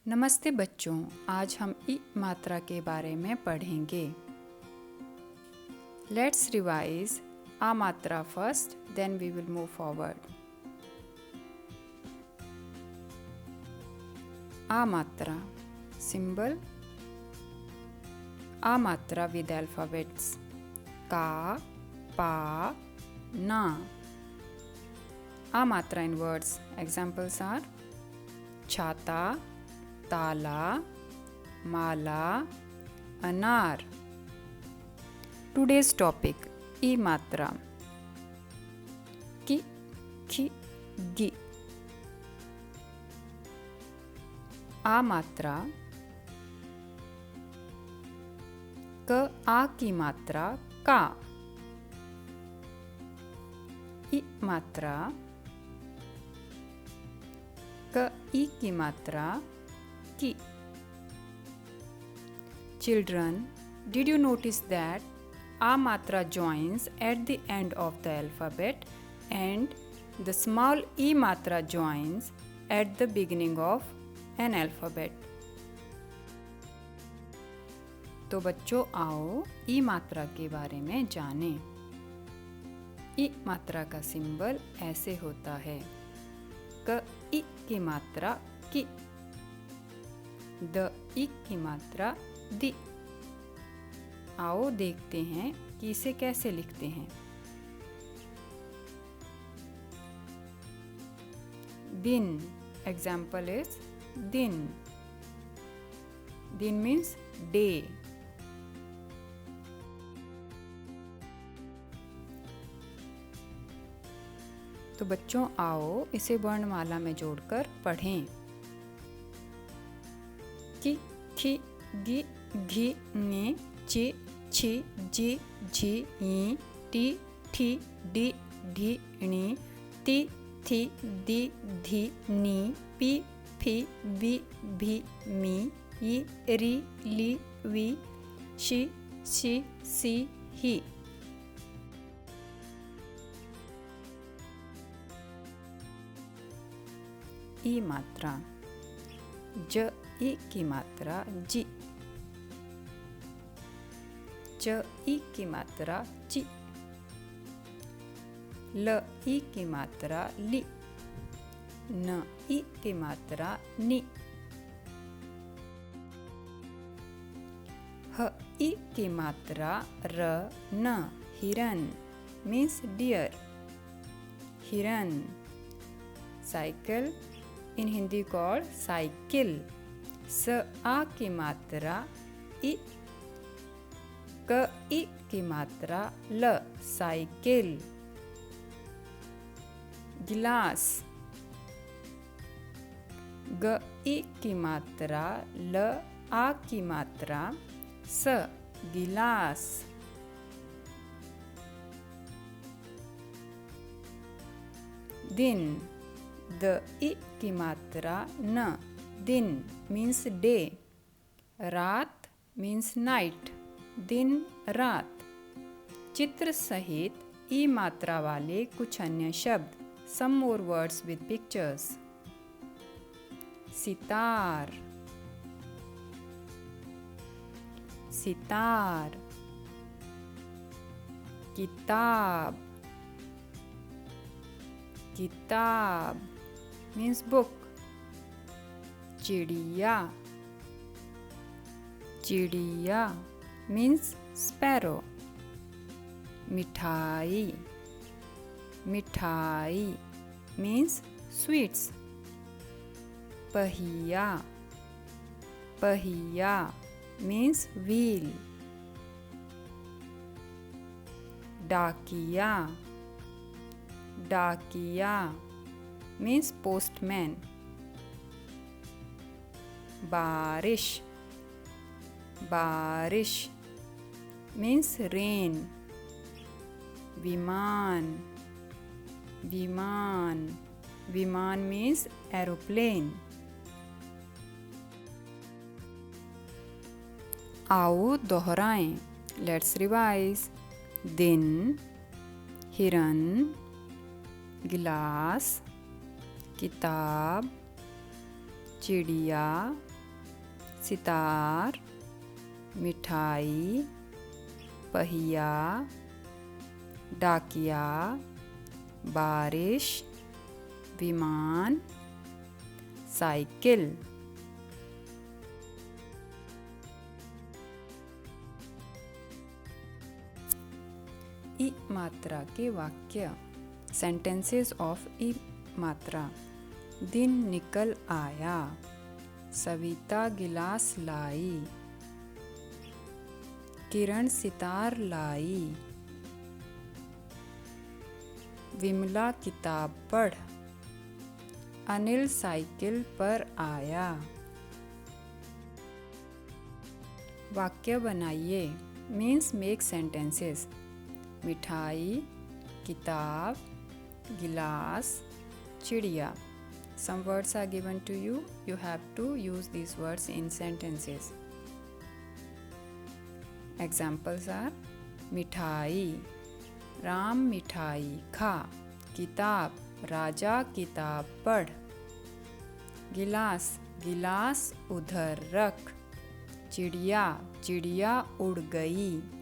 नमस्ते बच्चों, आज हम ई मात्रा के बारे में पढ़ेंगे। लेट्स रिवाइज आ मात्रा first, then we will move forward. आ मात्रा symbol आ मात्रा with alphabets का, पा, ना। आ मात्रा in words, examples are छाता, ताला, माला, अनार। Today's topic ई मात्रा की, खी, गी। आ मात्रा क, आ की मात्रा का। ई मात्रा क, ई की मात्रा की। Children, did you notice that a matra joins at the end of the alphabet and the small e matra joins at the beginning of an alphabet? तो बच्चों आओ ई मात्रा के बारे में जानें। ई मात्रा का सिंबल ऐसे होता है। क, ई की मात्रा की। द, ई की मात्रा दी। आओ देखते हैं कि इसे कैसे लिखते हैं। दिन, एग्जाम्पल इज दिन। दिन मीन्स डे। तो बच्चों आओ इसे वर्णमाला में जोड़कर पढ़ें। कि, खी, गी, घी, ङी, ची, छी, जी, झी, ई, टी, ठी, डी, ढी, णी, ती, थी, दी, धी, नी, पी, फी, वी, भी, मी, ई, री, ली, वी, शी, सी, ही। ई मात्रा ज, ई की मात्रा जी। च, ई की मात्रा ची। ल, ई की मात्रा ली। न, ई की मात्रा नी। ह, ई की मात्रा र, न। हिरन मीन्स डियर। हिरन। Cycle in Hindi called cycle. स, आ की मात्रा ई। क, ई की मात्रा ल, साइकिल। गिलास। ग, ई की मात्रा ल, आ की मात्रा स, गिलास। दिन। द, ई की मात्रा न। दिन मीन्स डे। रात मीन्स नाइट। दिन, रात। चित्र सहित ई मात्रा वाले कुछ अन्य शब्द। Some more words with pictures. Sitar, sitar. Kitab, kitab means book. चिड़िया, चिड़िया मीन्स स्पैरो। मिठाई, मिठाई मीन्स स्वीट्स। पहिया, पहिया मीन्स व्हील। डाकिया, डाकिया मीन्स पोस्टमैन। बारिश, बारिश मीन्स रेन। विमान, विमान, विमान मीन्स एरोप्लेन। आओ दोहराएं। Let's revise. दिन, हिरन, गिलास, किताब, चिड़िया, सितार, मिठाई, पहिया, डाकिया, बारिश, विमान, साइकिल। ई मात्रा के वाक्य, सेंटेंसेस ऑफ ई मात्रा। दिन निकल आया, सविता गिलास लाई, किरण सितार लाई, विमला किताब पढ़, अनिल साइकिल पर आया। वाक्य बनाइए, मीन्स मेक सेंटेंसेस। मिठाई, किताब, गिलास, चिड़िया। Some words are given to you. You have to use these words in sentences. Examples are मिठाई, राम मिठाई खा, किताब, राजा किताब पढ़, गिलास, गिलास उधर रख, चिड़िया, चिड़िया उड़ गई।